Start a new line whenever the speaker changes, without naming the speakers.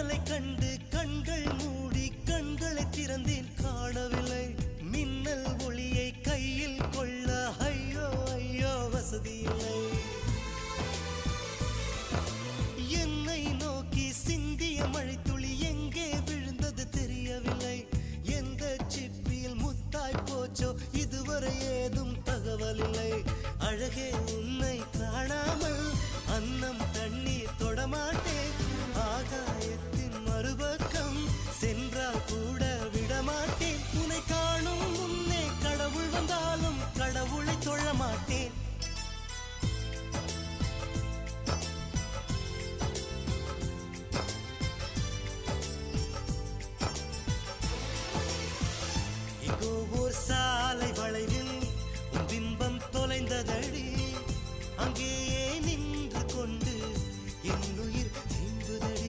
மின்னலை கண்டு கண்கள் மூடி கண்களை திறந்தேன் காணவில்லை மின்னல் ஒளியை கையில் கொள்ள ஐயோ ஐயோ வசதி இல்லை என்னை நோக்கி சிந்திய மழை